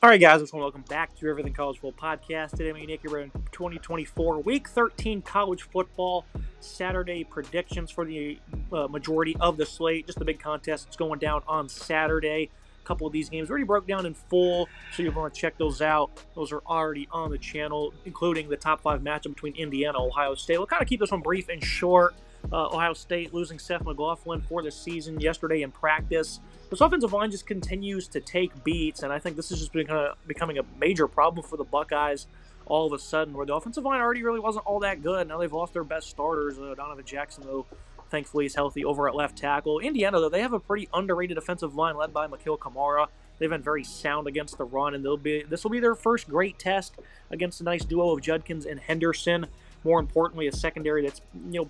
All right, guys, I just want to welcome back to Everything College Football Podcast. Today, me and Nick are in 2024 Week 13 college football Saturday predictions for the majority of the slate. Just a big contest that's going down on Saturday. A couple of these games already broke down in full, so you'll want to check those out. Those are already on the channel, including the top 5 matchup between Indiana and Ohio State. We'll kind of keep this one brief and short. Ohio State losing Seth McLaughlin for the season yesterday in practice. This offensive line just continues to take beats, and I think this is just becoming a major problem for the Buckeyes all of a sudden, where the offensive line already really wasn't all that good. Now they've lost their best starters. Donovan Jackson, though, thankfully is healthy over at left tackle. Indiana, though, they have a pretty underrated offensive line led by Mikael Kamara. They've been very sound against the run, and this will be their first great test against a nice duo of Judkins and Henderson. More importantly, a secondary that's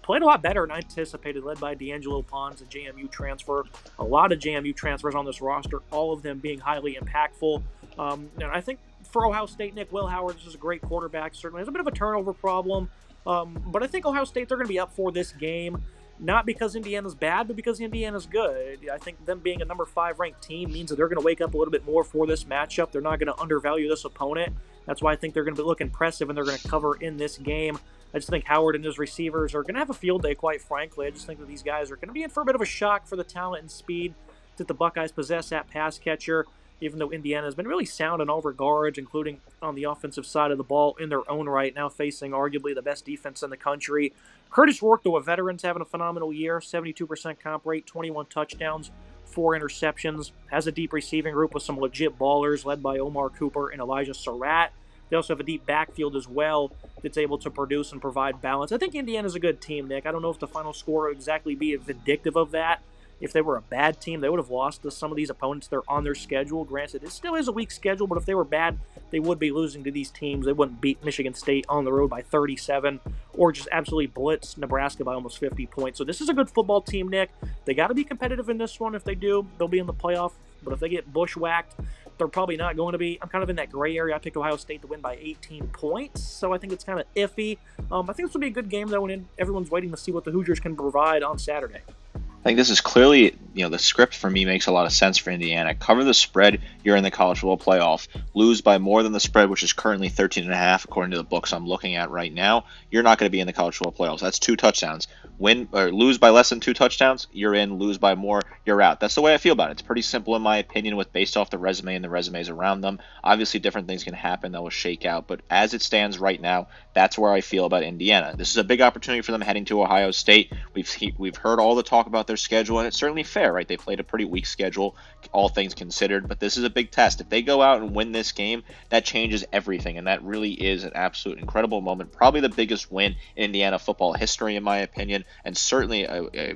played a lot better than anticipated, led by D'Angelo Pons, a JMU transfer. A lot of JMU transfers on this roster, all of them being highly impactful. And I think for Ohio State, Nick Wilhoward is a great quarterback. Certainly has a bit of a turnover problem, but I think Ohio State, they're going to be up for this game. Not because Indiana's bad, but because Indiana's good. I think them being a number 5 ranked team means that they're going to wake up a little bit more for this matchup. They're not going to undervalue this opponent. That's why I think they're going to look impressive and they're going to cover in this game. I just think Howard and his receivers are going to have a field day, quite frankly. I just think that these guys are going to be in for a bit of a shock for the talent and speed that the Buckeyes possess at pass catcher, even though Indiana has been really sound in all regards, including on the offensive side of the ball in their own right, now facing arguably the best defense in the country. Curtis Rourke, though, a veteran's having a phenomenal year, 72% comp rate, 21 touchdowns, 4 interceptions, has a deep receiving group with some legit ballers led by Omar Cooper and Elijah Surratt. They also have a deep backfield as well that's able to produce and provide balance. I think Indiana's a good team, Nick. I don't know if the final score would exactly be vindictive of that. If they were a bad team, they would have lost to some of these opponents that are on their schedule. Granted, it still is a weak schedule, but if they were bad, they would be losing to these teams. They wouldn't beat Michigan State on the road by 37 or just absolutely blitz Nebraska by almost 50 points. So this is a good football team, Nick. They got to be competitive in this one. If they do, they'll be in the playoff. But if they get bushwhacked, they're probably not going to be. I'm kind of in that gray area. I picked Ohio State to win by 18 points, so I think it's kind of iffy. I think this will be a good game, though, and everyone's waiting to see what the Hoosiers can provide on Saturday. I think this is clearly, the script for me makes a lot of sense for Indiana. Cover the spread, you're in the college football playoff. Lose by more than the spread, which is currently 13.5, according to the books I'm looking at right now. You're not going to be in the college football playoffs. That's 2 touchdowns. Win or lose by less than 2 touchdowns, you're in. Lose by more, you're out. That's the way I feel about it. It's pretty simple in my opinion, with based off the resume and the resumes around them. Obviously, different things can happen that will shake out, but as it stands right now, that's where I feel about Indiana. This is a big opportunity for them heading to Ohio State. We've heard all the talk about their schedule, and it's certainly fair, right? They played a pretty weak schedule, all things considered, but this is a big test. If they go out and win this game, that changes everything, and that really is an absolute incredible moment. Probably the biggest win in Indiana football history, in my opinion, and certainly a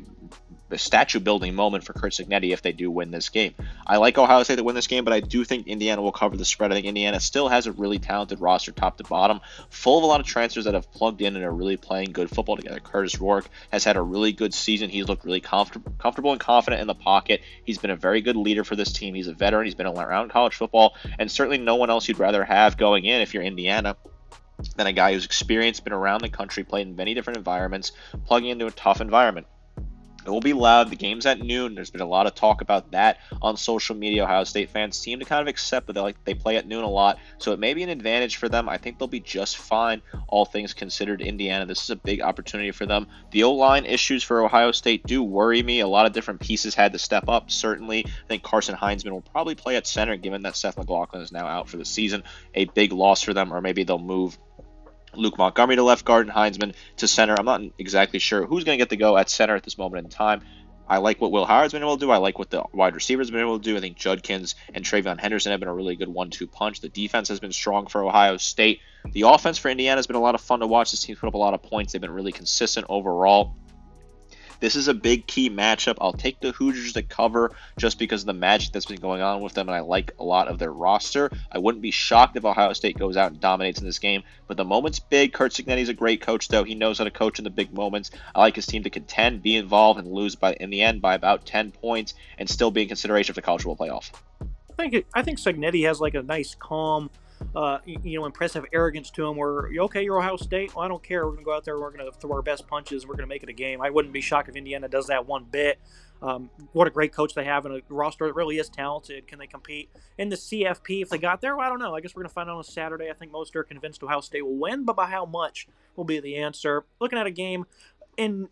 statue-building moment for Curt Cignetti if they do win this game. I like Ohio State to win this game, but I do think Indiana will cover the spread. I think Indiana still has a really talented roster top to bottom, full of a lot of transfers that have plugged in and are really playing good football together. Curtis Rourke has had a really good season. He's looked really comfortable and confident in the pocket. He's been a very good leader for this team. He's a veteran. He's been around college football, and certainly no one else you'd rather have going in if you're Indiana than a guy who's experienced, been around the country, played in many different environments, plugging into a tough environment. It will be loud. The game's at noon. There's been a lot of talk about that on social media. Ohio State fans seem to kind of accept that they play at noon a lot, so it may be an advantage for them. I think they'll be just fine, all things considered. Indiana, this is a big opportunity for them. The O-line issues for Ohio State do worry me. A lot of different pieces had to step up, certainly. I think Carson Heinzman will probably play at center, given that Seth McLaughlin is now out for the season. A big loss for them, or maybe they'll move Luke Montgomery to left guard and Heinzman to center. I'm not exactly sure who's going to get to go at center at this moment in time. I like what Will Howard's been able to do. I like what the wide receivers have been able to do. I think Judkins and Travion Henderson have been a really good 1-2 punch. The defense has been strong for Ohio State. The offense for Indiana has been a lot of fun to watch. This team's put up a lot of points. They've been really consistent overall. This is a big key matchup. I'll take the Hoosiers to cover just because of the magic that's been going on with them, and I like a lot of their roster. I wouldn't be shocked if Ohio State goes out and dominates in this game, but the moment's big. Curt Cignetti's a great coach, though. He knows how to coach in the big moments. I like his team to contend, be involved, and lose in the end by about 10 points and still be in consideration for the college football playoff. I think Cignetti has like a nice, calm impressive arrogance to them where, okay, you're Ohio State. Well, I don't care. We're going to go out there. We're going to throw our best punches. We're going to make it a game. I wouldn't be shocked if Indiana does that one bit. What a great coach they have and a roster that really is talented. Can they compete in the CFP if they got there? Well, I don't know. I guess we're going to find out on Saturday. I think most are convinced Ohio State will win, but by how much will be the answer. Looking at a game in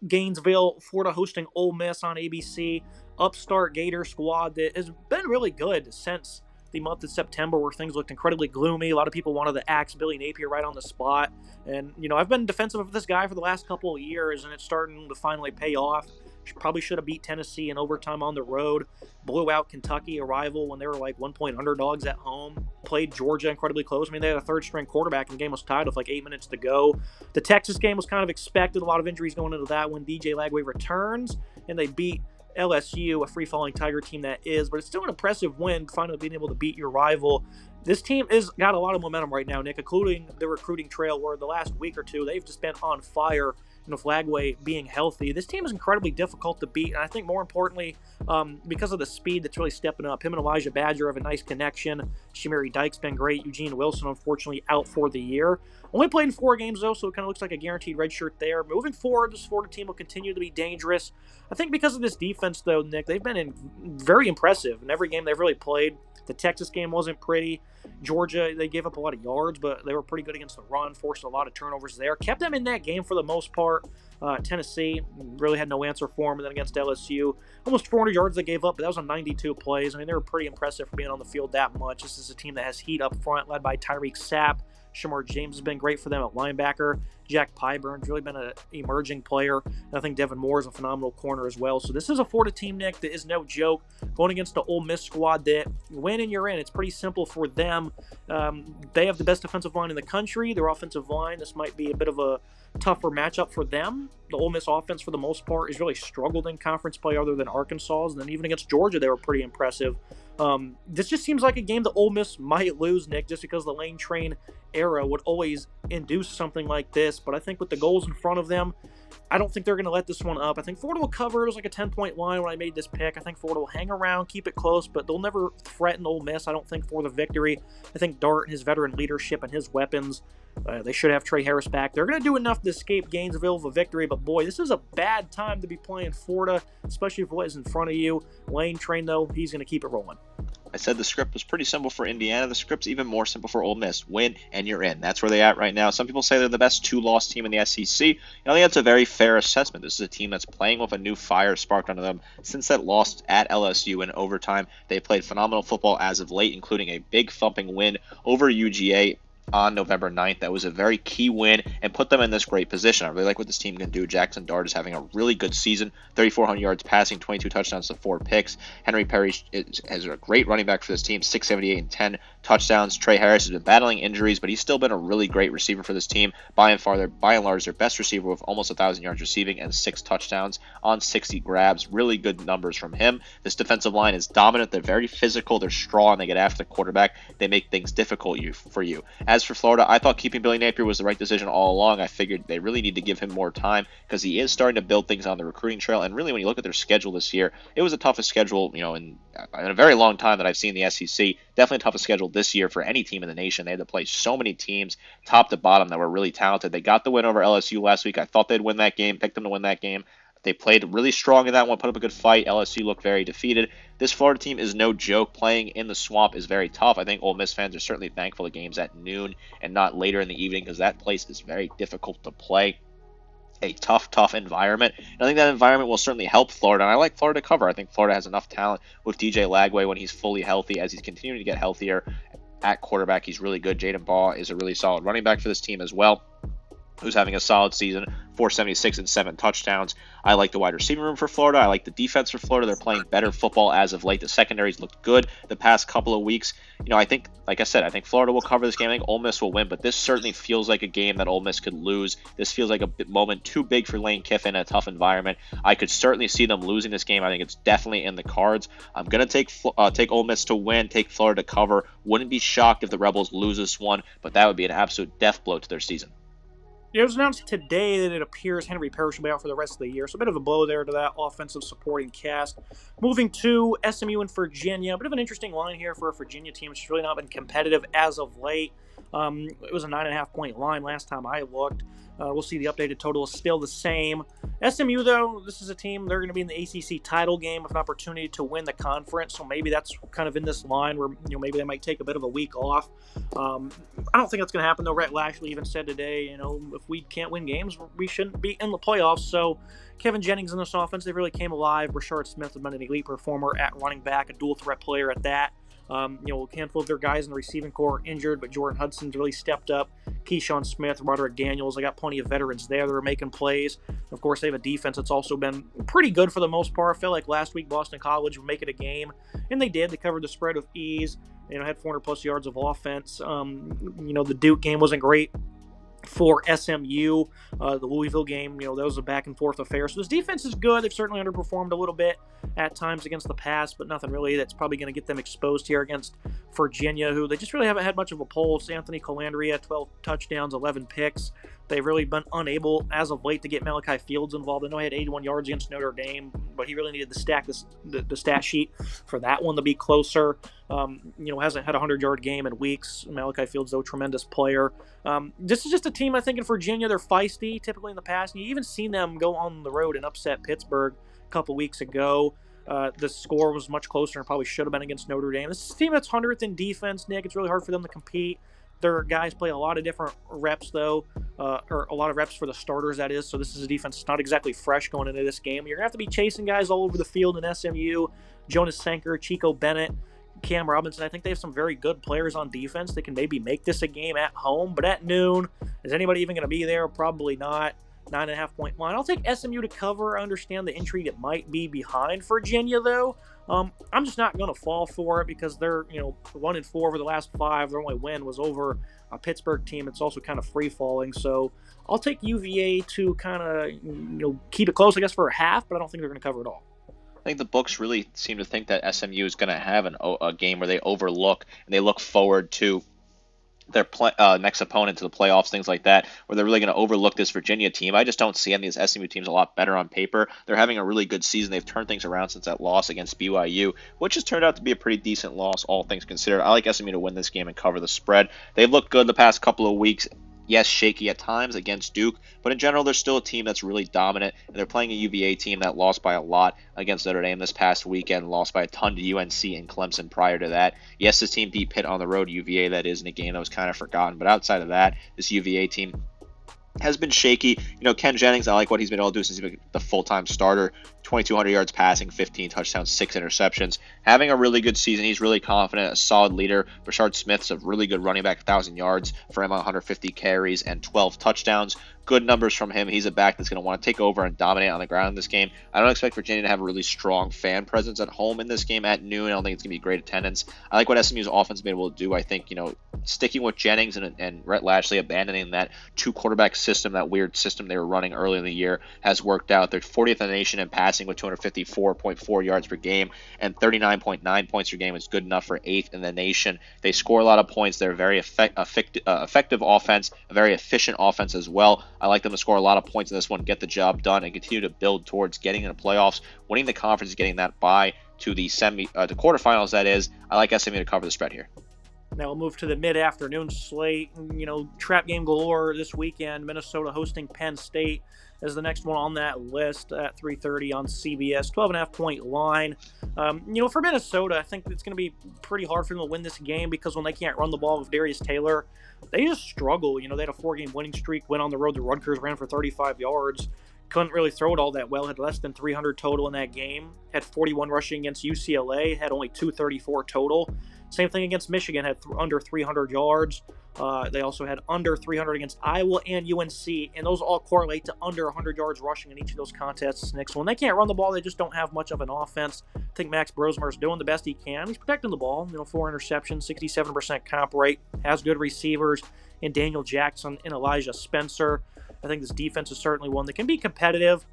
Gainesville, Florida hosting Ole Miss on ABC. Upstart Gator squad that has been really good since the month of September, where things looked incredibly gloomy. A lot of people wanted to axe Billy Napier right on the spot. And, I've been defensive of this guy for the last couple of years, and it's starting to finally pay off. Probably should have beat Tennessee in overtime on the road. Blew out Kentucky, a rival, when they were like 1-point underdogs at home. Played Georgia incredibly close. I mean, they had a third-string quarterback, and the game was tied with like 8 minutes to go. The Texas game was kind of expected. A lot of injuries going into that when DJ Lagway returns, and they beat LSU, a free-falling Tiger team that is, but it's still an impressive win, finally being able to beat your rival. This team has got a lot of momentum right now, Nick, including the recruiting trail where the last week or two they've just been on fire. With Lagway being healthy, this team is incredibly difficult to beat, and I think more importantly, because of the speed that's really stepping up. Him and Elijah Badger have a nice connection. Shamiri Dyke's been great. Eugene Wilson, unfortunately, out for the year. Only played in 4 games, though, so it kind of looks like a guaranteed red shirt there. Moving forward, this Florida team will continue to be dangerous. I think because of this defense, though, Nick, they've been very impressive in every game they've really played. The Texas game wasn't pretty. Georgia, they gave up a lot of yards, but they were pretty good against the run, forced a lot of turnovers there. Kept them in that game for the most part. Tennessee really had no answer for them. And then against LSU, almost 400 yards they gave up, but that was on 92 plays. I mean, they were pretty impressive for being on the field that much. This is a team that has heat up front, led by Tyreek Sapp. Shamar James has been great for them at linebacker. Jack Pyburn's really been an emerging player. And I think Devin Moore is a phenomenal corner as well. So this is a Florida team, Nick, that is no joke. Going against the Ole Miss squad that win and you're in. It's pretty simple for them. They have the best defensive line in the country. Their offensive line, this might be a bit of a tougher matchup for them. The Ole Miss offense, for the most part, has really struggled in conference play other than Arkansas's. And then even against Georgia, they were pretty impressive. This just seems like a game that Ole Miss might lose, Nick, just because the Lane Train era would always induce something like this. But I think with the goals in front of them, I don't think they're going to let this one up. I think Florida will cover. It was like a 10-point line when I made this pick. I think Florida will hang around, keep it close, but they'll never threaten Ole Miss, I don't think, for the victory. I think Dart and his veteran leadership and his weapons, they should have Trey Harris back. They're going to do enough to escape Gainesville with a victory, but boy, this is a bad time to be playing Florida, especially for what is in front of you. Lane Train, though, he's going to keep it rolling. I said the script was pretty simple for Indiana. The script's even more simple for Ole Miss. Win, and you're in. That's where they're at right now. Some people say they're the best 2-loss team in the SEC. I think that's a very fair assessment. This is a team that's playing with a new fire sparked under them since that loss at LSU in overtime. They played phenomenal football as of late, including a big thumping win over UGA on November 9th. That was a very key win and put them in this great position. I really like what this team can do. Jackson Dart is having a really good season, 3,400 yards passing, 22 touchdowns to 4 picks. Henry Perry has a great running back for this team, 678 and 10 touchdowns. Trey Harris has been battling injuries, but he's still been a really great receiver for this team. By and large, their best receiver with almost 1,000 yards receiving and 6 touchdowns on 60 grabs. Really good numbers from him. This defensive line is dominant. They're very physical. They're strong. They get after the quarterback. They make things difficult for you. As for Florida, I thought keeping Billy Napier was the right decision all along. I figured they really need to give him more time because he is starting to build things on the recruiting trail. And really, when you look at their schedule this year, it was the toughest schedule, in a very long time that I've seen the SEC. Definitely the toughest schedule this year for any team in the nation. They had to play so many teams, top to bottom, that were really talented. They got the win over LSU last week. I thought they'd win that game, picked them to win that game. They played really strong in that one, put up a good fight. LSU looked very defeated. This Florida team is no joke. Playing in the swamp is very tough. I think Ole Miss fans are certainly thankful the game's at noon and not later in the evening because that place is very difficult to play. A tough environment. And I think that environment will certainly help Florida. And I like Florida to cover. I think Florida has enough talent with DJ Lagway when he's fully healthy. As he's continuing to get healthier at quarterback, he's really good. Jaden Baugh is a really solid running back for this team as well, who's having a solid season, 476 and 7 touchdowns. I like the wide receiving room for Florida. I like the defense for Florida. They're playing better football as of late. The secondaries looked good the past couple of weeks. I think, like I said, I think Florida will cover this game. I think Ole Miss will win, but this certainly feels like a game that Ole Miss could lose. This feels like a moment too big for Lane Kiffin in a tough environment. I could certainly see them losing this game. I think it's definitely in the cards. I'm going to take Ole Miss to win, take Florida to cover. Wouldn't be shocked if the Rebels lose this one, but that would be an absolute death blow to their season. It was announced today that it appears Henry Parrish will be out for the rest of the year, so a bit of a blow there to that offensive supporting cast. Moving to SMU and Virginia, a bit of an interesting line here for a Virginia team. It's really not been competitive as of late. It was a 9.5-point line last time I looked. We'll see the updated total is still the same. SMU, though, this is a team, they're going to be in the ACC title game with an opportunity to win the conference, so maybe that's kind of in this line where maybe they might take a bit of a week off. I don't think that's going to happen, though. Rhett Lashley even said today, if we can't win games, we shouldn't be in the playoffs. So Kevin Jennings in this offense, they really came alive. Rashard Smith has been an elite performer at running back, a dual threat player at that. A handful of their guys in the receiving core are injured, but Jordan Hudson's really stepped up. Keyshawn Smith, Roderick Daniels, they got plenty of veterans there that are making plays. Of course, they have a defense that's also been pretty good for the most part. I felt like last week Boston College would make it a game, and they did. They covered the spread with ease. Had 400-plus yards of offense. The Duke game wasn't great for SMU. The Louisville game, that was a back-and-forth affair. So this defense is good. They've certainly underperformed a little bit at times against the pass, but nothing really that's probably going to get them exposed here against Virginia, who they just really haven't had much of a pulse. Anthony Colandrea, 12 touchdowns, 11 picks. They've really been unable, as of late, to get Malachi Fields involved. I know he had 81 yards against Notre Dame, but he really needed to stack the stat sheet for that one to be closer. Hasn't had a 100-yard game in weeks. Malachi Fields, though, tremendous player. This is just a team, I think, in Virginia. They're feisty, typically in the past. And you even seen them go on the road and upset Pittsburgh a couple weeks ago. The score was much closer and probably should have been against Notre Dame. This is a team that's 100th in defense, Nick. It's really hard for them to compete. Their guys play a lot of different reps, though, or a lot of reps for the starters, that is. So this is a defense that's not exactly fresh going into this game. You're going to have to be chasing guys all over the field in SMU. Jonas Sanker, Chico Bennett, Cam Robinson. I think they have some very good players on defense that can maybe make this a game at home. But at noon, is anybody even going to be there? Probably not. 9.5-point line. I'll take SMU to cover. I understand the intrigue it might be behind Virginia, though. I'm just not going to fall for it because they're 1-4 over the last 5. Their only win was over a Pittsburgh team. It's also kind of free falling. So I'll take UVA to kind of keep it close, I guess, for a half. But I don't think they're going to cover it all. I think the books really seem to think that SMU is going to have a game where they overlook and they look forward to their next opponent to the playoffs, things like that, where they're really going to overlook this Virginia team. I just don't see any of these SMU teams a lot better on paper. They're having a really good season. They've turned things around since that loss against BYU, which has turned out to be a pretty decent loss, all things considered. I like SMU to win this game and cover the spread. They've looked good the past couple of weeks. Yes, shaky at times against Duke, but in general, they're still a team that's really dominant, and they're playing a UVA team that lost by a lot against Notre Dame this past weekend, lost by a ton to UNC and Clemson prior to that. Yes, this team beat Pitt on the road, UVA, that is, in a game that was kind of forgotten, but outside of that, this UVA team has been shaky. Ken Jennings, I like what he's been able to do since he's been the full-time starter. 2,200 yards passing, 15 touchdowns, 6 interceptions. Having a really good season. He's really confident, a solid leader. Rashard Smith's a really good running back, 1,000 yards for him on 150 carries and 12 touchdowns. Good numbers from him. He's a back that's going to want to take over and dominate on the ground in this game. I don't expect Virginia to have a really strong fan presence at home in this game at noon. I don't think it's going to be great attendance. I like what SMU's offense has been able to do. I think, sticking with Jennings and Rhett Lashley, abandoning that 2-quarterback system, that weird system they were running early in the year, has worked out. They're 40th in the nation in passing with 254.4 yards per game, and 39.9 points per game is good enough for 8th in the nation. They score a lot of points. They're a very effective offense, a very efficient offense as well. I like them to score a lot of points in this one, get the job done, and continue to build towards getting in the playoffs, winning the conference, getting that bye to the quarterfinals, that is. I like SMU to cover the spread here. Now we'll move to the mid-afternoon slate. Trap game galore this weekend. Minnesota hosting Penn State is the next one on that list at 3:30 on CBS. 12.5-point line. For Minnesota, I think it's going to be pretty hard for them to win this game because when they can't run the ball with Darius Taylor, they just struggle. They had a 4-game winning streak, went on the road to Rutgers, ran for 35 yards. Couldn't really throw it all that well. Had less than 300 total in that game. Had 41 rushing against UCLA. Had only 234 total. Same thing against Michigan. Had under 300 yards. They also had under 300 against Iowa and UNC, and those all correlate to under 100 yards rushing in each of those contests. Nick, so when they can't run the ball, they just don't have much of an offense. I think Max Brosmer is doing the best he can. He's protecting the ball. 4 interceptions, 67% comp rate. Has good receivers in Daniel Jackson and Elijah Spencer. I think this defense is certainly one that can be competitive.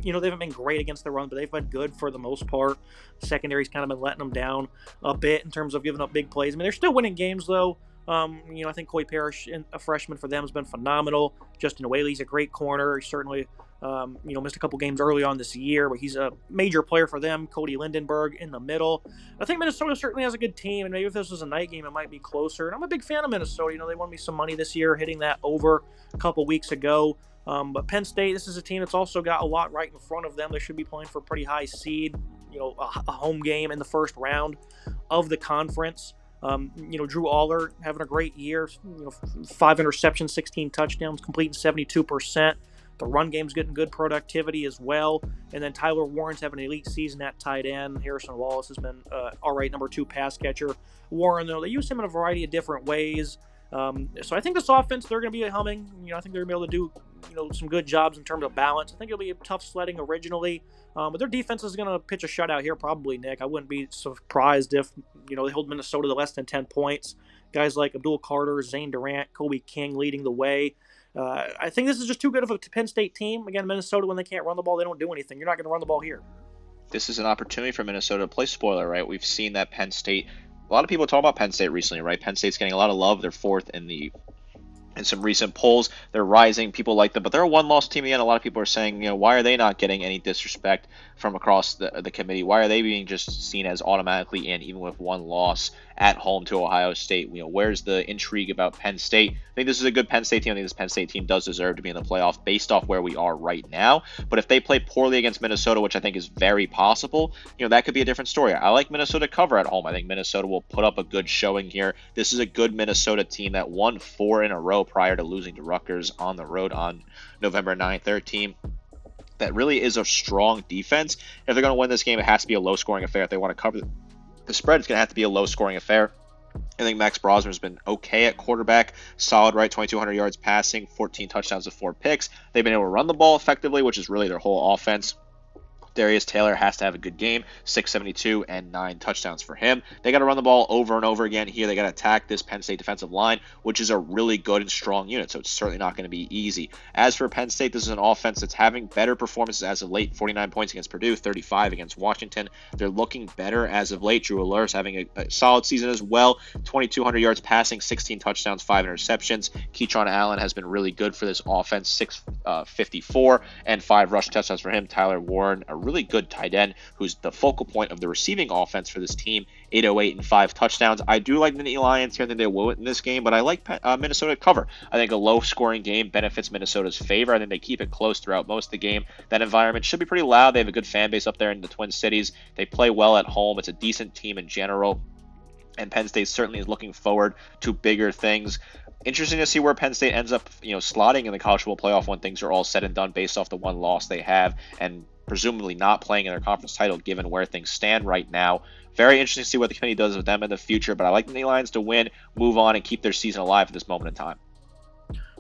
They haven't been great against the run, but they've been good for the most part. Secondary's kind of been letting them down a bit in terms of giving up big plays. They're still winning games, though. I think Coy Parrish, a freshman for them, has been phenomenal. Justin Whaley's a great corner. He certainly, missed a couple games early on this year, but he's a major player for them. Cody Lindenberg in the middle. I think Minnesota certainly has a good team, and maybe if this was a night game, it might be closer. And I'm a big fan of Minnesota. They won me some money this year, hitting that over a couple weeks ago. But Penn State, this is a team that's also got a lot right in front of them. They should be playing for a pretty high seed, a home game in the first round of the conference. Drew Aller having a great year, 5 interceptions, 16 touchdowns, completing 72%. The run game's getting good productivity as well. And then Tyler Warren's having an elite season at tight end. Harrison Wallace has been all right, number 2 pass catcher. Warren, though, they use him in a variety of different ways. So I think this offense, they're going to be humming. I think they're going to be able to do, some good jobs in terms of balance. I think it'll be a tough sledding originally. But their defense is going to pitch a shutout here probably, Nick. I wouldn't be surprised if, they hold Minnesota to less than 10 points. Guys like Abdul Carter, Zane Durant, Kobe King leading the way. I think this is just too good of a Penn State team. Again, Minnesota, when they can't run the ball, they don't do anything. You're not going to run the ball here. This is an opportunity for Minnesota to play spoiler, right? We've seen that Penn State. A lot of people talk about Penn State recently, right? Penn State's getting a lot of love. They're 4th in some recent polls. They're rising. People like them, but they're a one-loss team again. A lot of people are saying, why are they not getting any disrespect from across the committee? Why are they being just seen as automatically in, even with one loss at home to Ohio State? Where's the intrigue about Penn State? I think this is a good Penn State team. I think this Penn State team does deserve to be in the playoff based off where we are right now. But if they play poorly against Minnesota, which I think is very possible, that could be a different story. I like Minnesota cover at home. I think Minnesota will put up a good showing here. This is a good Minnesota team that won 4 in a row prior to losing to Rutgers on the road on November 9th. Their team that really is a strong defense. If they're going to win this game, it has to be a low-scoring affair. If they want to cover the spread, it's going to have to be a low-scoring affair. I think Max Brosmer's been okay at quarterback, solid, right? 2,200 yards passing, 14 touchdowns with 4 picks. They've been able to run the ball effectively, which is really their whole offense. Darius Taylor has to have a good game, 672 and 9 touchdowns for him. They got to run the ball over and over again here. They got to attack this Penn State defensive line, which is a really good and strong unit, so it's certainly not going to be easy. As for Penn State, this is an offense that's having better performances as of late, 49 points against Purdue, 35 against Washington. They're looking better as of late. Drew Allere's having a solid season as well, 2,200 yards passing, 16 touchdowns, 5 interceptions. Keyshawn Allen has been really good for this offense, 654 and 5 rush touchdowns for him. Tyler Warren, a really good tight end who's the focal point of the receiving offense for this team, 808 and 5 touchdowns. I do like the Nittany Lions here. I think they will win this game, but I like Minnesota to cover. I think a low-scoring game benefits Minnesota's favor. I think they keep it close throughout most of the game. That environment should be pretty loud. They have a good fan base up there in the Twin Cities. They play well at home. It's a decent team in general, and Penn State certainly is looking forward to bigger things. Interesting to see where Penn State ends up, slotting in the college football playoff when things are all said and done based off the one loss they have and presumably not playing in their conference title given where things stand right now. Very interesting to see what the committee does with them in the future, but I like the Lions to win, move on, and keep their season alive at this moment in time.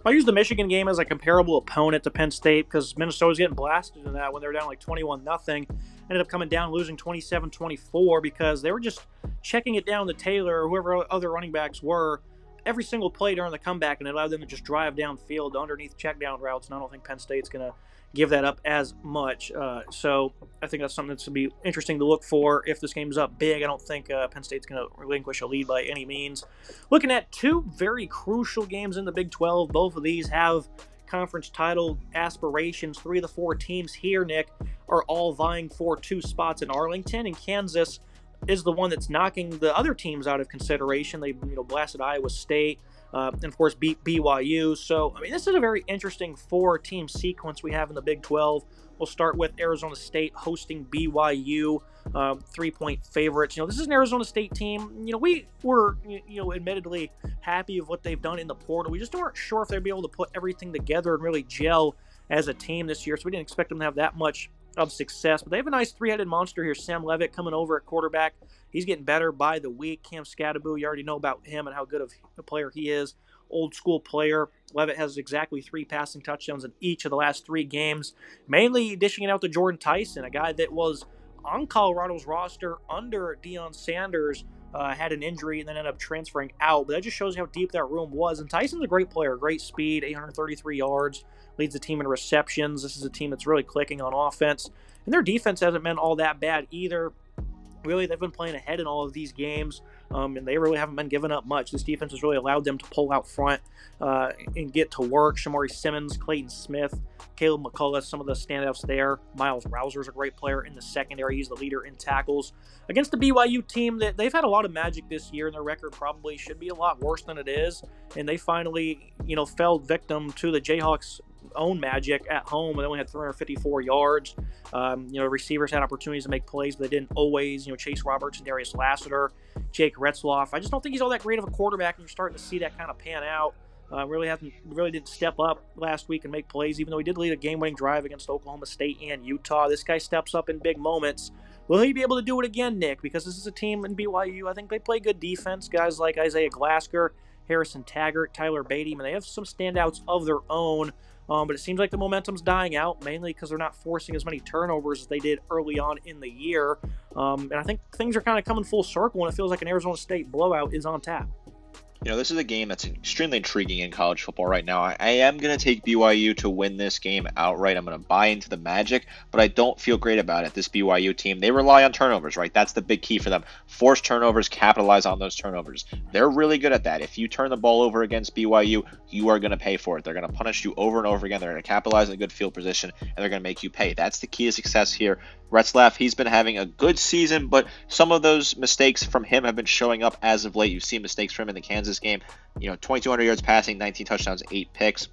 I use the Michigan game as a comparable opponent to Penn State because Minnesota's getting blasted in that when they were down like 21-0. Ended up coming down, losing 27-24 because they were just checking it down to Taylor or whoever other running backs were every single play during the comeback, and it allowed them to just drive downfield underneath check down routes, and I don't think Penn State's going to give that up as much. So I think that's something that's going to be interesting to look for if this game's up big. I don't think Penn State's going to relinquish a lead by any means. Looking at 2 very crucial games in the Big 12. Both of these have conference title aspirations. 3 of the 4 teams here, Nick, are all vying for 2 spots in Arlington, and Kansas is the one that's knocking the other teams out of consideration. They blasted Iowa State, and of course beat BYU. So, this is a very interesting 4-team sequence we have in the Big 12. We'll start with Arizona State hosting BYU, 3-point favorites. This is an Arizona State team. We were, admittedly happy with what they've done in the portal. We just weren't sure if they'd be able to put everything together and really gel as a team this year. So we didn't expect them to have that much of success, but they have a nice 3-headed monster here. Sam Levitt coming over at quarterback. He's getting better by the week. Cam Scattaboo, you already know about him and how good of a player he is. Old school player. Levitt has exactly 3 passing touchdowns in each of the last 3 games, mainly dishing it out to Jordan Tyson, a guy that was on Colorado's roster under Deion Sanders, had an injury and then ended up transferring out, but that just shows you how deep that room was. And Tyson's a great player, great speed, 833 yards, leads the team in receptions. This is a team that's really clicking on offense, and their defense hasn't been all that bad either. Really, they've been playing ahead in all of these games. and they really haven't been giving up much. This defense has really allowed them to pull out front and get to work. Shamari Simmons, Clayton Smith, Caleb McCullough, some of the standouts there. Miles Rouser's a great player in the secondary. He's the leader in tackles. Against the BYU team, that they've had a lot of magic this year, and their record probably should be a lot worse than it is. And they finally, fell victim to the Jayhawks' own magic at home, and they only had 354 yards. Receivers had opportunities to make plays, but they didn't always. Chase Roberts and Darius Lassiter, Jake Retzloff. I just don't think he's all that great of a quarterback, and you're starting to see that kind of pan out. Really didn't step up last week and make plays, even though he did lead a game-winning drive against Oklahoma State and Utah. This guy steps up in big moments. Will he be able to do it again, Nick? Because this is a team in BYU. I think they play good defense. Guys like Isaiah Glasker, Harrison Taggart, Tyler Beatty, and they have some standouts of their own. But it seems like the momentum's dying out, mainly because they're not forcing as many turnovers as they did early on in the year. And I think things are kind of coming full circle, and it feels like an Arizona State blowout is on tap. This is a game that's extremely intriguing in college football right now. I am going to take BYU to win this game outright. I'm going to buy into the magic, but I don't feel great about it. This BYU team, they rely on turnovers, right? That's the big key for them. Force turnovers, capitalize on those turnovers. They're really good at that. If you turn the ball over against BYU, you are going to pay for it. They're going to punish you over and over again. They're going to capitalize on a good field position, and they're going to make you pay. That's the key to success here. Retzlaff, he's been having a good season, but some of those mistakes from him have been showing up as of late. You've seen mistakes from him in the Kansas game. 2,200 yards passing, 19 touchdowns, 8 picks.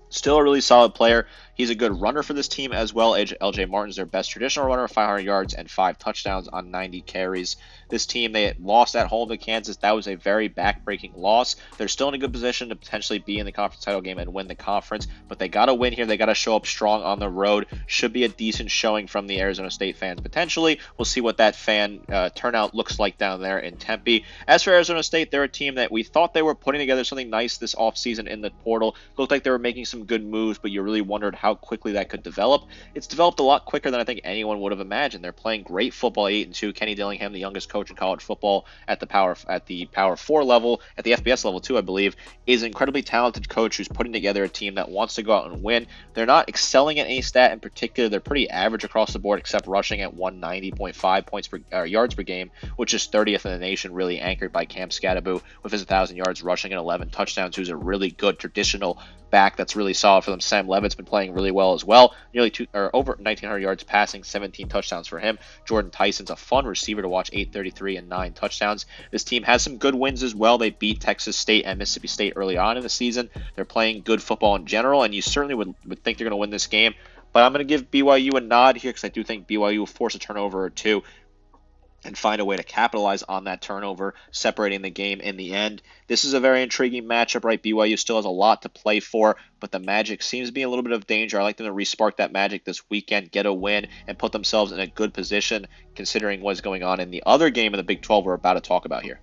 Still a really solid player. He's a good runner for this team as well. LJ Martin's their best traditional runner, 500 yards and 5 touchdowns on 90 carries. This team, they lost at home to Kansas. That was a very back-breaking loss. They're still in a good position to potentially be in the conference title game and win the conference, but they got to win here. They got to show up strong on the road. Should be a decent showing from the Arizona State fans potentially. We'll see what that fan turnout looks like down there in Tempe. As for Arizona State, they're a team that we thought they were putting together something nice this offseason in the portal. Looked like they were making some good moves, but you really wondered how quickly that could develop. It's developed a lot quicker than I think anyone would have imagined. They're playing great football, 8-2. Kenny Dillingham, the youngest coach in college football at the Power 4 level, at the FBS level too, I believe, is an incredibly talented coach who's putting together a team that wants to go out and win. They're not excelling at any stat in particular. They're pretty average across the board, except rushing at 190.5 yards per game, which is 30th in the nation, really anchored by Cam Scadaboo with his 1,000 yards rushing and 11 touchdowns, who's a really good traditional back that's really solid for them. Sam Levitt's been playing really well as well. Over 1,900 yards passing, 17 touchdowns for him. Jordan Tyson's a fun receiver to watch, 833 and 9 touchdowns. This team has some good wins as well. They beat Texas State and Mississippi State early on in the season. They're playing good football in general, and you certainly would think they're going to win this game. But I'm going to give BYU a nod here because I do think BYU will force a turnover or two and find a way to capitalize on that turnover, separating the game in the end. This is a very intriguing matchup, right? BYU still has a lot to play for, but the Magic seems to be in a little bit of danger. I like them to re-spark that magic this weekend, get a win, and put themselves in a good position, considering what's going on in the other game in the Big 12 we're about to talk about here.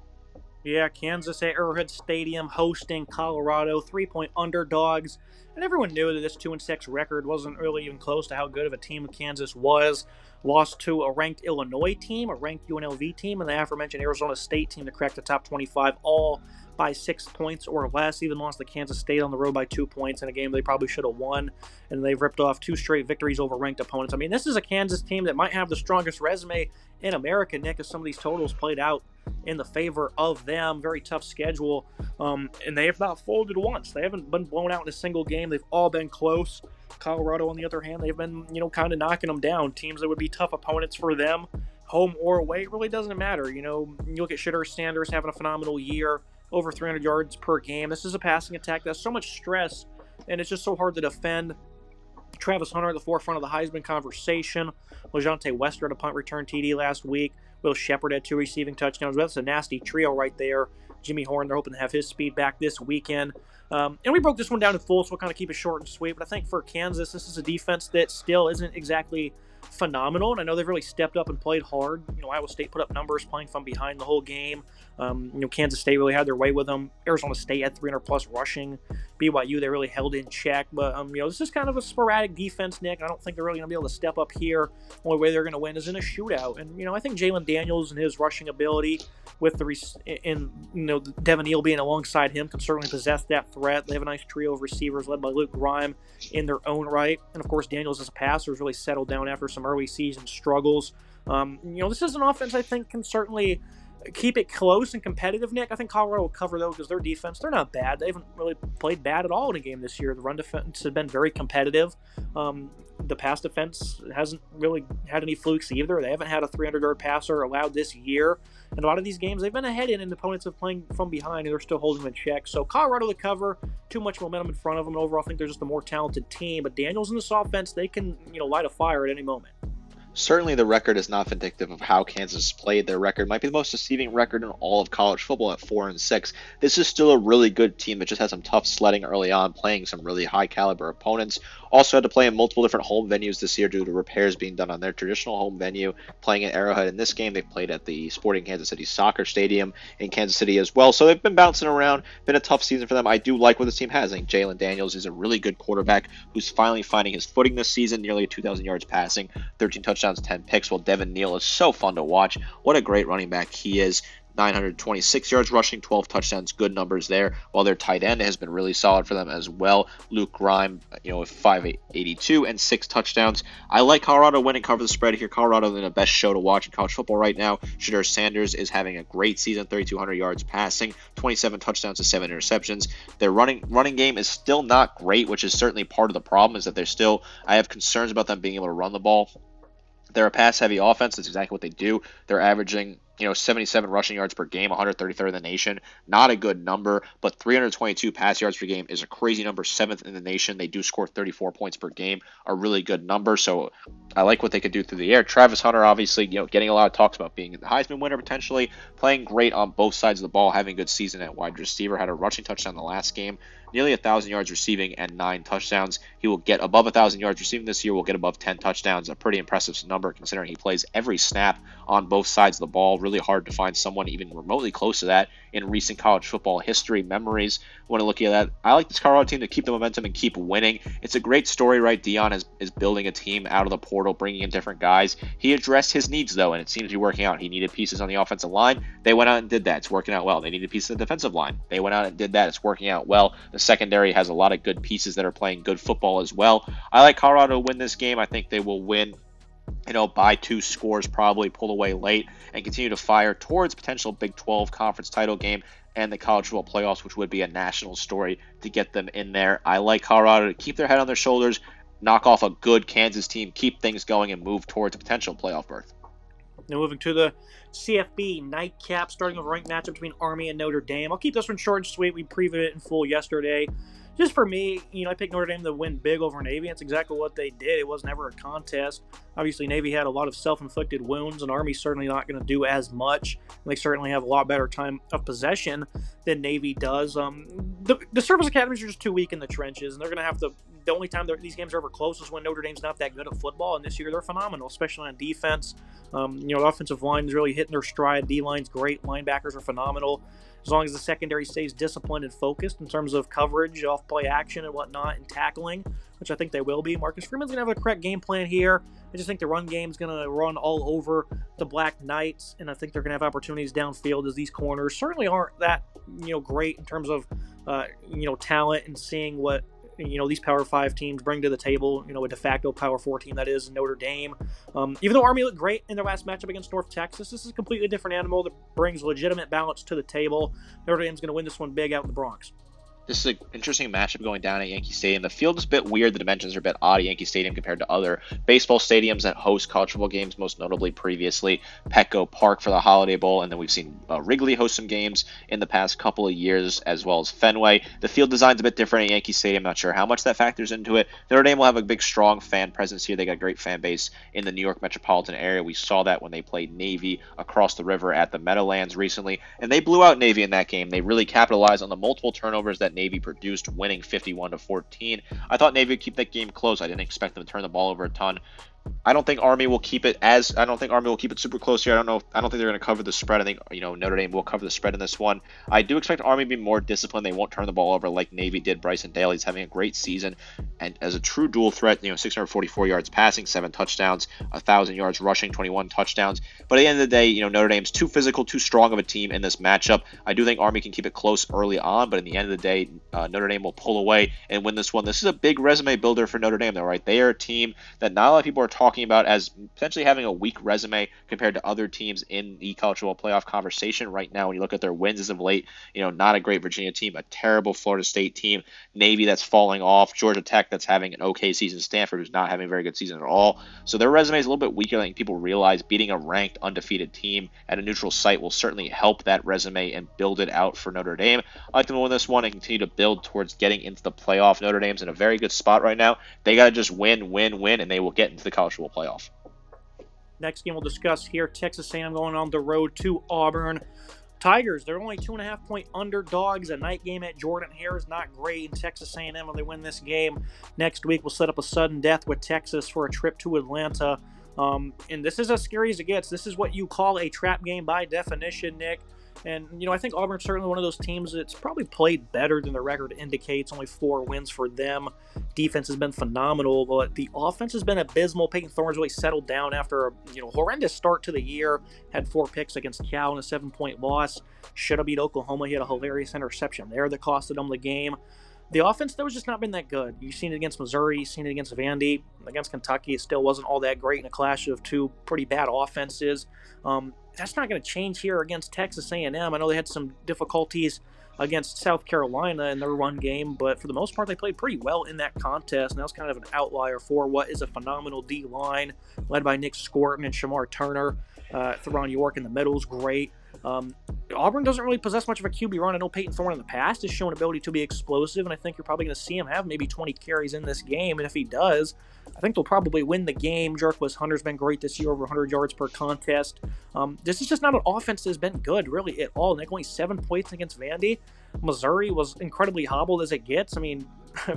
Yeah, Kansas at Arrowhead Stadium hosting Colorado, 3-point underdogs. And everyone knew that this 2-6 record wasn't really even close to how good of a team Kansas was. Lost to a ranked Illinois team, a ranked UNLV team, and the aforementioned Arizona State team to crack the top 25, all by 6 points or less. Even lost to Kansas State on the road by 2 points in a game they probably should have won. And they've ripped off 2 straight victories over ranked opponents. I mean, this is a Kansas team that might have the strongest resume in America, Nick, as some of these totals played out in the favor of them. Very tough schedule, and they have not folded once. They haven't been blown out in a single game. They've all been close. Colorado, on the other hand, they've been, kind of knocking them down. Teams that would be tough opponents for them, home or away, it really doesn't matter. You look at Shedeur Sanders having a phenomenal year, over 300 yards per game. This is a passing attack that's so much stress, and it's just so hard to defend. Travis Hunter at the forefront of the Heisman conversation. LeJonte Wester at a punt return TD last week. Will Shepard had 2 receiving touchdowns. That's a nasty trio right there. Jimmy Horn, they're hoping to have his speed back this weekend. And we broke this one down in full, so we'll kind of keep it short and sweet. But I think for Kansas, this is a defense that still isn't exactly phenomenal, and I know they've really stepped up and played hard. Iowa State put up numbers playing from behind the whole game. Kansas State really had their way with them. Arizona State had 300-plus rushing. BYU, they really held in check. But, this is kind of a sporadic defense, Nick. I don't think they're really going to be able to step up here. The only way they're going to win is in a shootout. And, I think Jalen Daniels and his rushing ability with Devin Neal being alongside him can certainly possess that threat. They have a nice trio of receivers led by Luke Grime in their own right. And, of course, Daniels as a passer has really settled down after some early season struggles. This is an offense I think can certainly keep it close and competitive, Nick. I think Colorado will cover, though, because their defense, they're not bad. They haven't really played bad at all in a game this year. The run defense has been very competitive. The pass defense hasn't really had any flukes either. They haven't had a 300-yard passer allowed this year. And a lot of these games, they've been ahead in, and opponents have playing from behind, and they're still holding them in check. So Colorado to cover, too much momentum in front of them. And overall, I think they're just a more talented team. But Daniels in this offense, they can light a fire at any moment. Certainly, the record is not vindictive of how Kansas played. Their record might be the most deceiving record in all of college football at 4-6. This is still a really good team that just had some tough sledding early on, playing some really high caliber opponents. Also had to play in multiple different home venues this year due to repairs being done on their traditional home venue. Playing at Arrowhead in this game, they played at the Sporting Kansas City Soccer Stadium in Kansas City as well. So they've been bouncing around. Been a tough season for them. I do like what this team has. I think Jalen Daniels is a really good quarterback who's finally finding his footing this season. Nearly 2,000 yards passing, 13 touchdowns, 10 picks. Well, Devin Neal is so fun to watch. What a great running back he is. 926 yards rushing, 12 touchdowns, good numbers there. While their tight end has been really solid for them as well. Luke Grime, with 582 and 6 touchdowns. I like Colorado winning, cover the spread here. Colorado in the best show to watch in college football right now. Shedeur Sanders is having a great season, 3,200 yards passing, 27 touchdowns to 7 interceptions. Their running game is still not great, which is certainly part of the problem. Is that I have concerns about them being able to run the ball. They're a pass-heavy offense. That's exactly what they do. They're averaging 77 rushing yards per game, 133rd in the nation. Not a good number, but 322 pass yards per game is a crazy number, 7th in the nation. They do score 34 points per game, a really good number. So I like what they could do through the air. Travis Hunter, obviously, getting a lot of talks about being the Heisman winner potentially, playing great on both sides of the ball, having a good season at wide receiver, had a rushing touchdown in the last game. Nearly 1,000 yards receiving and 9 touchdowns. He will get above 1,000 yards receiving this year. Will get above 10 touchdowns. A pretty impressive number considering he plays every snap on both sides of the ball. Really hard to find someone even remotely close to that in recent college football history memories. When I look at that, I like this Colorado team to keep the momentum and keep winning. It's a great story, right? Deion is building a team out of the portal, bringing in different guys. He addressed his needs, though, and it seems to be working out. He needed pieces on the offensive line. They went out and did that. It's working out well. They needed pieces on the defensive line. They went out and did that. It's working out well. The secondary has a lot of good pieces that are playing good football as well. I like Colorado to win this game. I think they will win by 2 scores, probably pull away late and continue to fire towards potential Big 12 conference title game and the college football playoffs, which would be a national story to get them in there. I like Colorado to keep their head on their shoulders, knock off a good Kansas team, keep things going, and move towards a potential playoff berth. Now moving to the CFB nightcap, starting with a ranked matchup between Army and Notre Dame. I'll keep this one short and sweet. We previewed it in full yesterday. Just for me, I picked Notre Dame to win big over Navy. That's exactly what they did. It was never a contest. Obviously, Navy had a lot of self-inflicted wounds, and Army's certainly not going to do as much. They certainly have a lot better time of possession than Navy does. The service academies are just too weak in the trenches, and they're going to have to. The only time these games are ever close is when Notre Dame's not that good at football, and this year they're phenomenal, especially on defense. The offensive line is really hitting their stride. D-line's great. Linebackers are phenomenal. As long as the secondary stays disciplined and focused in terms of coverage, off-play action and whatnot, and tackling, which I think they will be. Marcus Freeman's going to have a correct game plan here. I just think the run game's going to run all over the Black Knights, and I think they're going to have opportunities downfield as these corners certainly aren't that, great in terms of, talent and seeing what, these Power 5 teams bring to the table, a de facto Power 4 team that is Notre Dame. Even though Army looked great in their last matchup against North Texas, this is a completely different animal that brings legitimate balance to the table. Notre Dame's going to win this one big out in the Bronx. This is an interesting matchup going down at Yankee Stadium. The field is a bit weird. The dimensions are a bit odd at Yankee Stadium compared to other baseball stadiums that host college football games, most notably previously Petco Park for the Holiday Bowl, and then we've seen Wrigley host some games in the past couple of years, as well as Fenway. The field design's a bit different at Yankee Stadium. Not sure how much that factors into it. Notre Dame will have a big, strong fan presence here. They got a great fan base in the New York metropolitan area. We saw that when they played Navy across the river at the Meadowlands recently, and they blew out Navy in that game. They really capitalized on the multiple turnovers that Navy produced, winning 51-14. I thought Navy would keep that game close. I didn't expect them to turn the ball over a ton. I don't think Army will keep it super close here. I don't think they're going to cover the spread. I think Notre Dame will cover the spread in this one. I do expect Army to be more disciplined. They won't turn the ball over like Navy did. Bryson Daly's having a great season and as a true dual threat. 644 yards passing, 7 touchdowns, 1,000 yards rushing, 21 touchdowns. But at the end of the day, Notre Dame's too physical, too strong of a team in this matchup. I do think Army can keep it close early on, but in the end of the day, Notre Dame will pull away and win this one. This is a big resume builder for Notre Dame, though, right? They are a team that not a lot of people are talking about as potentially having a weak resume compared to other teams in the college football playoff conversation right now. When you look at their wins as of late, not a great Virginia team, a terrible Florida State team, Navy that's falling off, Georgia Tech that's having an okay season, Stanford who's not having a very good season at all. So their resume is a little bit weaker than people realize. Beating a ranked undefeated team at a neutral site will certainly help that resume and build it out for Notre Dame. I like them to win this one and continue to build towards getting into the playoff. Notre Dame's in a very good spot right now. They got to just win, and they will get into the college football playoff. Next game we'll discuss here, Texas A&M going on the road to Auburn. Tigers, they're only 2.5-point underdogs. A night game at Jordan-Hare is not great. And Texas A&M, when they win this game next week, will set up a sudden death with Texas for a trip to Atlanta. And this is as scary as it gets. This is what you call a trap game by definition, Nick. And, I think Auburn's certainly one of those teams that's probably played better than the record indicates. Only 4 wins for them. Defense has been phenomenal, but the offense has been abysmal. Peyton Thorne's really settled down after a horrendous start to the year. Had 4 picks against Cal in a 7-point loss. Should have beat Oklahoma. He had a hilarious interception there that costed him the game. The offense, though, has just not been that good. You've seen it against Missouri. You've seen it against Vandy. Against Kentucky, it still wasn't all that great in a clash of 2 pretty bad offenses. That's not going to change here against Texas A&M. I know they had some difficulties against South Carolina in their run game, but for the most part, they played pretty well in that contest, and that was kind of an outlier for what is a phenomenal D-line led by Nick Scorton and Shamar Turner. Theron York in the middle is great. Auburn doesn't really possess much of a QB run. I know Peyton Thorne in the past has shown ability to be explosive, and I think you're probably going to see him have maybe 20 carries in this game, and if he does, I think they'll probably win the game. Jarquez Hunter's been great this year, over 100 yards per contest. This is just not an offense that's been good, really, at all. Nick, only 7 points against Vandy. Missouri was incredibly hobbled as it gets. I mean,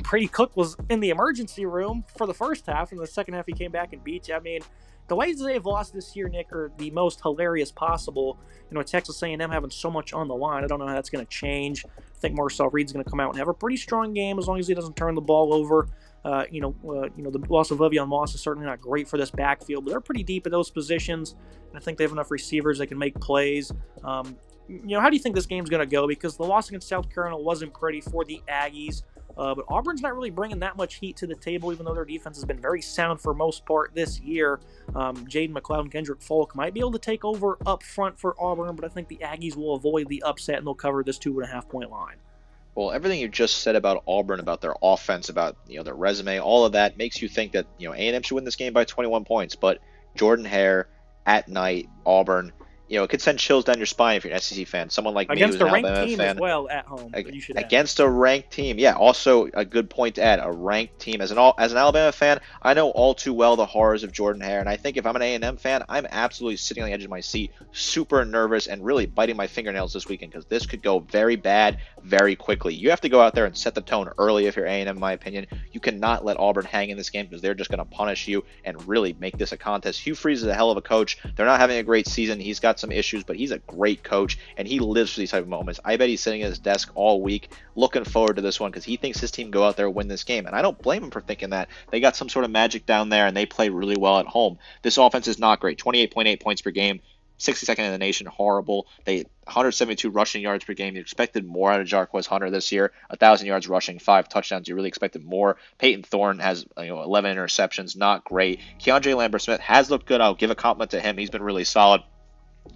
Brady Cook was in the emergency room for the first half, and the second half he came back and beat you. I mean, the ways they've lost this year, Nick, are the most hilarious possible. Texas A&M having so much on the line. I don't know how that's going to change. I think Marcel Reed's going to come out and have a pretty strong game as long as he doesn't turn the ball over. The loss of Le'Veon Moss is certainly not great for this backfield, but they're pretty deep at those positions, and I think they have enough receivers that can make plays. How do you think this game's going to go? Because the loss against South Carolina wasn't pretty for the Aggies. But Auburn's not really bringing that much heat to the table, even though their defense has been very sound for most part this year. Jaden McLeod and Kendrick Folk might be able to take over up front for Auburn, but I think the Aggies will avoid the upset and they'll cover this 2.5-point line. Well, everything you just said about Auburn, about their offense, about their resume, all of that makes you think that A&M should win this game by 21 points. But Jordan-Hare at night, Auburn. It could send chills down your spine if you're an SEC fan. Someone like against me who's a an ranked Alabama team fan, as well at home. Against a ranked team, yeah. Also, a good point to add: a ranked team. As an Alabama fan, I know all too well the horrors of Jordan-Hare, and I think if I'm an A&M fan, I'm absolutely sitting on the edge of my seat, super nervous, and really biting my fingernails this weekend because this could go very bad very quickly. You have to go out there and set the tone early if you're A&M, in my opinion. You cannot let Auburn hang in this game because they're just going to punish you and really make this a contest. Hugh Freeze is a hell of a coach. They're not having a great season. He's got some issues, but he's a great coach, and he lives for these type of moments. I bet he's sitting at his desk all week looking forward to this one because he thinks his team go out there and win this game, and I don't blame him for thinking that. They got some sort of magic down there, and they play really well at home. This offense is not great. 28.8 points per game, 62nd in the nation, horrible. They 172 rushing yards per game. You expected more out of Jarquez Hunter this year. 1,000 yards rushing, 5 touchdowns. You really expected more. Peyton Thorne has 11 interceptions, not great. Keandre Lambert-Smith has looked good. I'll give a compliment to him. He's been really solid.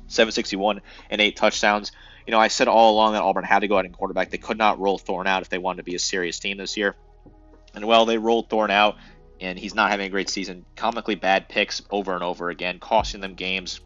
761 and 8 touchdowns. I said all along that Auburn had to go out and quarterback. They could not roll Thorne out if they wanted to be a serious team this year. And well, they rolled Thorne out, and he's not having a great season. Comically bad picks over and over again, costing them games.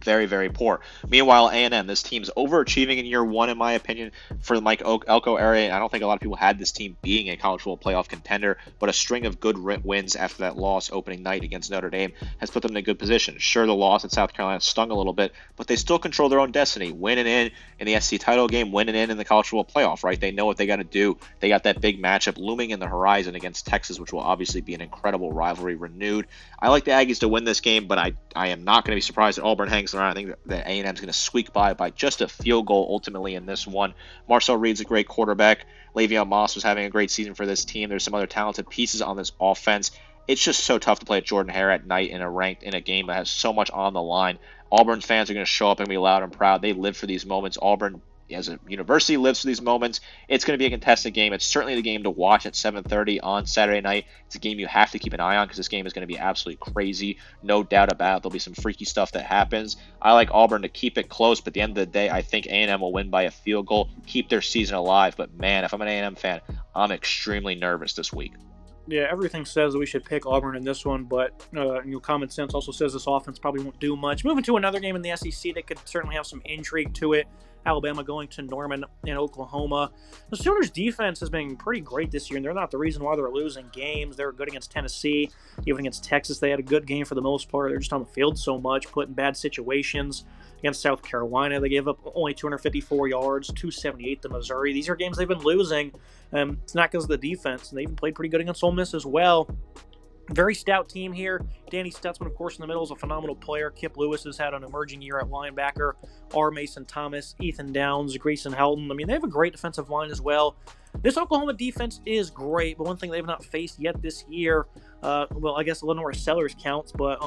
Very, very poor. Meanwhile, A&M, this team's overachieving in year one, in my opinion, for the Mike Elko area. I don't think a lot of people had this team being a college football playoff contender, but a string of good wins after that loss opening night against Notre Dame has put them in a good position. Sure, the loss at South Carolina stung a little bit, but they still control their own destiny. Winning in the SEC title game, winning in the college football playoff, right? They know what they got to do. They got that big matchup looming in the horizon against Texas, which will obviously be an incredible rivalry renewed. I like the Aggies to win this game, but I am not going to be surprised that Auburn hangs around. I think that A&M is going to squeak by just a field goal ultimately in this one. Marcel Reed's a great quarterback. Le'Veon Moss was having a great season for this team. There's some other talented pieces on this offense. It's just so tough to play at Jordan-Hare at night in a game that has so much on the line. Auburn fans are going to show up and be loud and proud. They live for these moments. Auburn as a university lives through these moments. It's going to be a contested game. It's certainly the game to watch at 7:30 on Saturday night. It's a game you have to keep an eye on because this game is going to be absolutely crazy. No doubt about it. There'll be some freaky stuff that happens. I like Auburn to keep it close, but at the end of the day, I think A&M will win by a field goal, keep their season alive. But man, if I'm an A&M fan, I'm extremely nervous this week. Yeah, everything says that we should pick Auburn in this one, but common sense also says this offense probably won't do much. Moving to another game in the SEC that could certainly have some intrigue to it. Alabama going to Norman in Oklahoma. The Sooners' defense has been pretty great this year, and they're not the reason why they're losing games. They were good against Tennessee. Even against Texas, they had a good game for the most part. They're just on the field so much, put in bad situations. Against South Carolina, they gave up only 254 yards, 278 to Missouri. These are games they've been losing. It's not because of the defense. They even played pretty good against Ole Miss as well. Very stout team here. Danny Stutzman, of course, in the middle is a phenomenal player. Kip Lewis has had an emerging year at linebacker. R. Mason Thomas, Ethan Downs, Grayson Helton. I mean, they have a great defensive line as well. This Oklahoma defense is great, but one thing they've not faced yet this year, well, I guess Lenore Sellers counts, but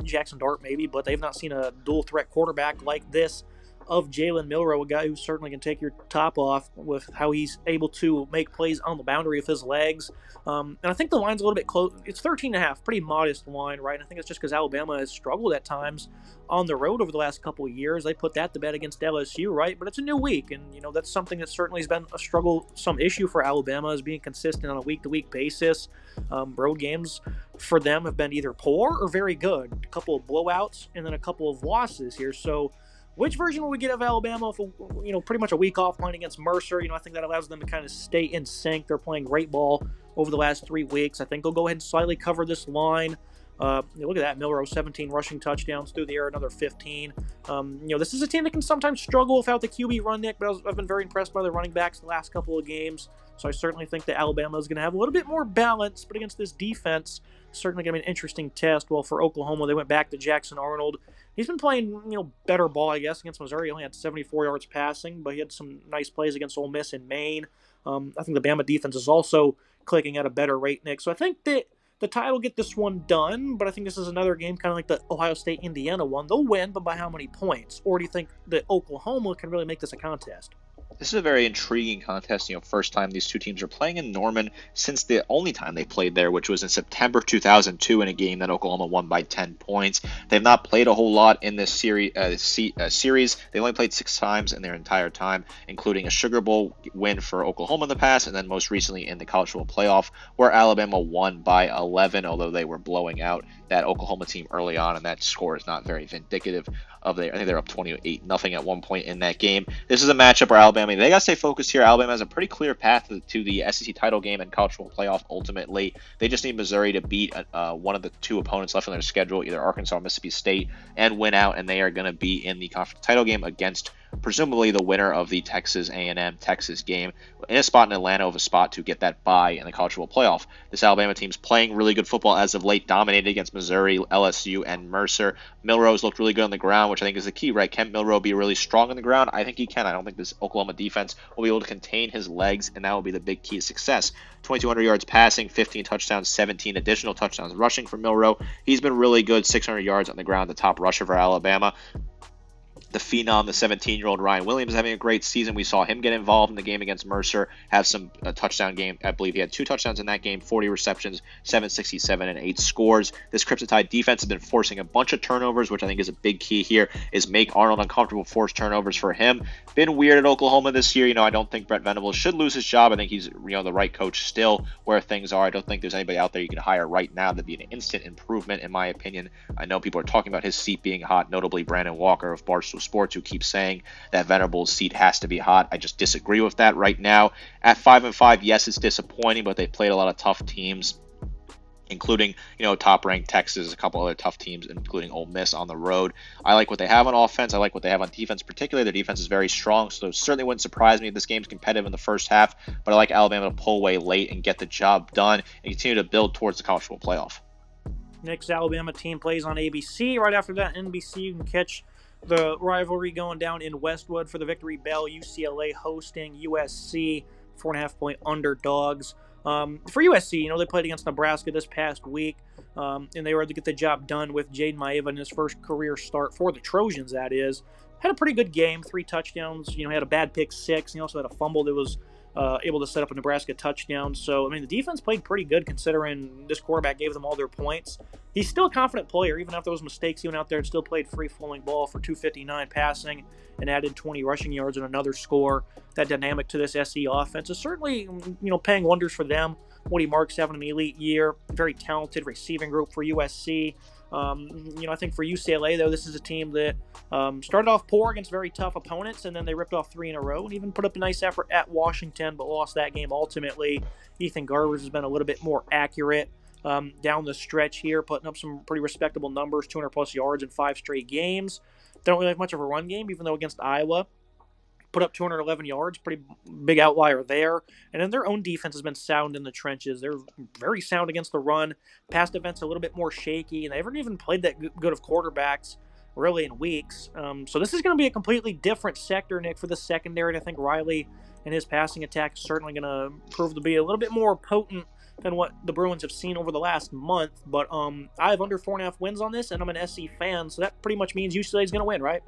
Jackson Dart maybe, but they've not seen a dual-threat quarterback like this of Jalen Milroe, a guy who certainly can take your top off with how he's able to make plays on the boundary of his legs. And I think the line's a little bit close. It's 13.5, pretty modest line, right? And I think it's just because Alabama has struggled at times on the road over the last couple of years. They put that to bed against LSU, right? But it's a new week, and that's something that certainly has been a struggle, some issue for Alabama is being consistent on a week-to-week basis. Road games for them have been either poor or very good. A couple of blowouts and then a couple of losses here. So which version will we get of Alabama? Pretty much a week off playing against Mercer. I think that allows them to kind of stay in sync. They're playing great ball over the last 3 weeks. I think they'll go ahead and slightly cover this line. Look at that. Milroe, 17 rushing touchdowns through the air, another 15. This is a team that can sometimes struggle without the QB run, Nick, but I've been very impressed by the running backs the last couple of games. So I certainly think that Alabama is going to have a little bit more balance, but against this defense, certainly going to be an interesting test. Well, for Oklahoma, they went back to Jackson Arnold. He's been playing, better ball, I guess, against Missouri. He only had 74 yards passing, but he had some nice plays against Ole Miss and Maine. I think the Bama defense is also clicking at a better rate, Nick. So I think that the Tide will get this one done, but I think this is another game kind of like the Ohio State-Indiana one. They'll win, but by how many points? Or do you think that Oklahoma can really make this a contest? This is a very intriguing contest. First time these two teams are playing in Norman since the only time they played there, which was in September 2002 in a game that Oklahoma won by 10 points. They've not played a whole lot in this series. They only played 6 times in their entire time, including a Sugar Bowl win for Oklahoma in the past, and then most recently in the College Football Playoff, where Alabama won by 11, although they were blowing out that Oklahoma team early on, and that score is not very vindicative of I think they're up 28-0 at one point in that game. This is a matchup where Alabama, they got to stay focused here. Alabama has a pretty clear path to the SEC title game and College Football Playoff ultimately. They just need Missouri to beat one of the 2 opponents left on their schedule, either Arkansas or Mississippi State, and win out, and they are going to be in the conference title game against presumably the winner of the Texas A&M Texas game, in a spot in Atlanta of a spot to get that bye in the College Football Playoff. This Alabama team's playing really good football as of late, dominated against Missouri, LSU, and Mercer. Milroe's looked really good on the ground, which I think is the key, right? Can Milroe be really strong on the ground? I think he can. I don't think this Oklahoma defense will be able to contain his legs, and that will be the big key to success. 2,200 yards passing, 15 touchdowns, 17 additional touchdowns rushing for Milroe. He's been really good, 600 yards on the ground, the top rusher for Alabama. The phenom, the 17-year-old Ryan Williams, having a great season. We saw him get involved in the game against Mercer, have some touchdown game. I believe he had 2 touchdowns in that game, 40 receptions, 767, and 8 scores. This Crimson Tide defense has been forcing a bunch of turnovers, which I think is a big key here, is make Arnold uncomfortable, force turnovers for him. Been weird at Oklahoma this year. I don't think Brett Venables should lose his job. I think he's the right coach still where things are. I don't think there's anybody out there you can hire right now that'd be an instant improvement, in my opinion. I know people are talking about his seat being hot, notably Brandon Walker of Barstool Sports, who keeps saying that Venables' seat has to be hot. I just disagree with that right now. At 5-5, yes, it's disappointing, but they played a lot of tough teams, including, top-ranked Texas, a couple other tough teams, including Ole Miss on the road. I like what they have on offense. I like what they have on defense, particularly. Their defense is very strong, so it certainly wouldn't surprise me if this game's competitive in the first half, but I like Alabama to pull away late and get the job done and continue to build towards the college football playoff. Next Alabama team plays on ABC. Right after that, NBC, you can catch the rivalry going down in Westwood for the Victory Bell. UCLA hosting USC, 4.5-point underdogs. For USC, they played against Nebraska this past week, and they were able to get the job done with Jaden Maeva in his first career start for the Trojans, that is. had a pretty good game, 3 touchdowns. Had a bad pick six. He also had a fumble that was able to set up a Nebraska touchdown. So, I mean, the defense played pretty good considering this quarterback gave them all their points. He's still a confident player. Even after those mistakes, he went out there and still played free-flowing ball for 259 passing and added 20 rushing yards and another score. That dynamic to this SC offense is certainly, paying wonders for them. Woody Marks having an elite year. Very talented receiving group for USC. I think for UCLA, though, this is a team that started off poor against very tough opponents, and then they ripped off 3 in a row and even put up a nice effort at Washington, but lost that game ultimately. Ethan Garbers has been a little bit more accurate down the stretch here, putting up some pretty respectable numbers, 200-plus yards in 5 straight games. They don't really have much of a run game, even though against Iowa, put up 211 yards, pretty big outlier there. And then their own defense has been sound in the trenches. They're very sound against the run. Pass defense a little bit more shaky, and they haven't even played that good of quarterbacks really in weeks. So this is going to be a completely different sector, Nick, for the secondary. And I think Riley and his passing attack is certainly going to prove to be a little bit more potent than what the Bruins have seen over the last month. But I have under 4.5 wins on this, and I'm an SC fan, so that pretty much means UCLA is going to win, right?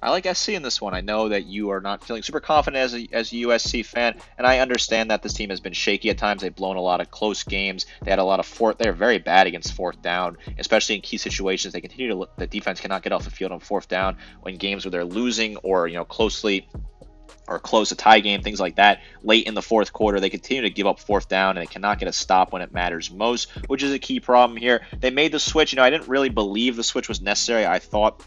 I like SC in this one. I know that you are not feeling super confident as a USC fan, and I understand that this team has been shaky at times. They've blown a lot of close games. They had a lot of they're very bad against fourth down, especially in key situations. They continue to the defense cannot get off the field on fourth down when games where they're losing or closely or close a tie game, things like that. Late in the fourth quarter, they continue to give up fourth down, and they cannot get a stop when it matters most, which is a key problem here. They made the switch. I didn't really believe the switch was necessary. I thought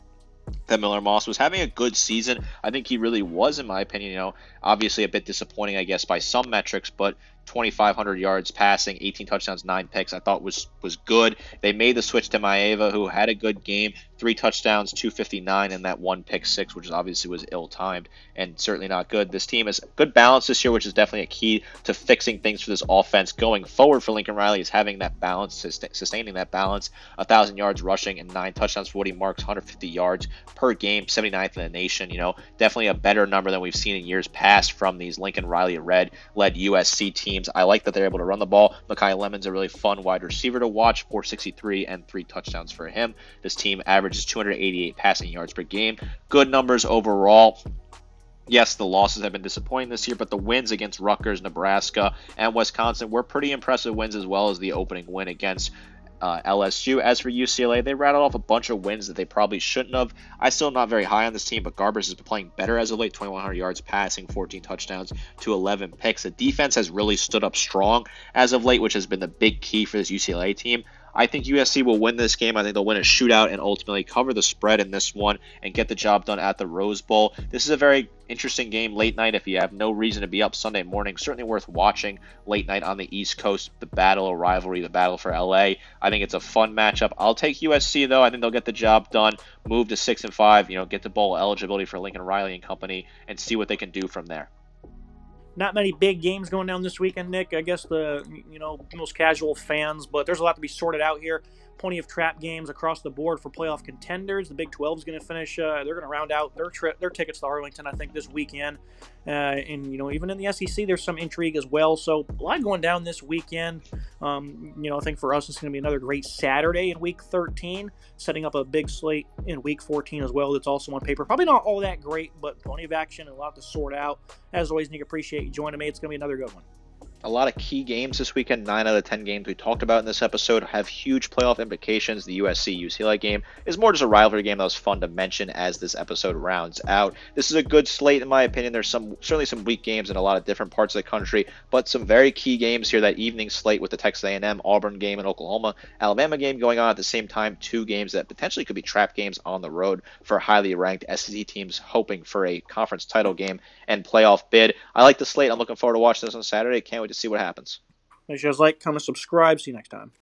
that Miller Moss was having a good season. I think he really was, in my opinion. Obviously a bit disappointing, I guess, by some metrics, but 2,500 yards passing, 18 touchdowns, 9 picks, I thought was good. They made the switch to Maeva, who had a good game, 3 touchdowns, 259, and that 1 pick 6, which obviously was ill-timed and certainly not good. This team has good balance this year, which is definitely a key to fixing things for this offense going forward for Lincoln Riley, is having that balance, sustaining that balance, 1,000 yards rushing and 9 touchdowns for Woody Marks, 150 yards per game, 79th in the nation. Definitely a better number than we've seen in years past from these Lincoln Riley-led USC teams. I like that they're able to run the ball. Mekhi Lemon's a really fun wide receiver to watch, 463 and 3 touchdowns for him. This team averages 288 passing yards per game. Good numbers overall. Yes, the losses have been disappointing this year, but the wins against Rutgers, Nebraska, and Wisconsin were pretty impressive wins, as well as the opening win against LSU. As for UCLA, they rattled off a bunch of wins that they probably shouldn't have. I still am not very high on this team, but Garbers has been playing better as of late, 2,100 yards passing, 14 touchdowns to 11 picks. The defense has really stood up strong as of late, which has been the big key for this UCLA team. I think USC will win this game. I think they'll win a shootout and ultimately cover the spread in this one and get the job done at the Rose Bowl. This is a very interesting game late night if you have no reason to be up Sunday morning. Certainly worth watching late night on the East Coast. The battle of rivalry, the battle for LA. I think it's a fun matchup. I'll take USC though. I think they'll get the job done, move to 6-5, get the bowl eligibility for Lincoln Riley and company, and see what they can do from there. Not many big games going down this weekend, Nick. I guess the most casual fans, but there's a lot to be sorted out here. Plenty of trap games across the board for playoff contenders. The Big 12 is going to finish. They're going to round out their tickets to Arlington, I think, this weekend. And even in the SEC, there's some intrigue as well. So a lot going down this weekend. I think for us, it's going to be another great Saturday in Week 13, setting up a big slate in Week 14 as well. That's also on paper. Probably not all that great, but plenty of action and a lot to sort out. As always, Nick, appreciate you joining me. It's going to be another good one. A lot of key games this weekend. 9 out of 10 games we talked about in this episode have huge playoff implications. The USC-UCLA game is more just a rivalry game that was fun to mention as this episode rounds out. This is a good slate, in my opinion. There's certainly some weak games in a lot of different parts of the country, but some very key games here. That evening slate with the Texas A&M, Auburn game, and Oklahoma, Alabama game going on at the same time. 2 games that potentially could be trap games on the road for highly ranked SEC teams hoping for a conference title game and playoff bid. I like the slate. I'm looking forward to watching this on Saturday. Can't wait to see what happens. Make sure you guys like, comment, subscribe. See you next time.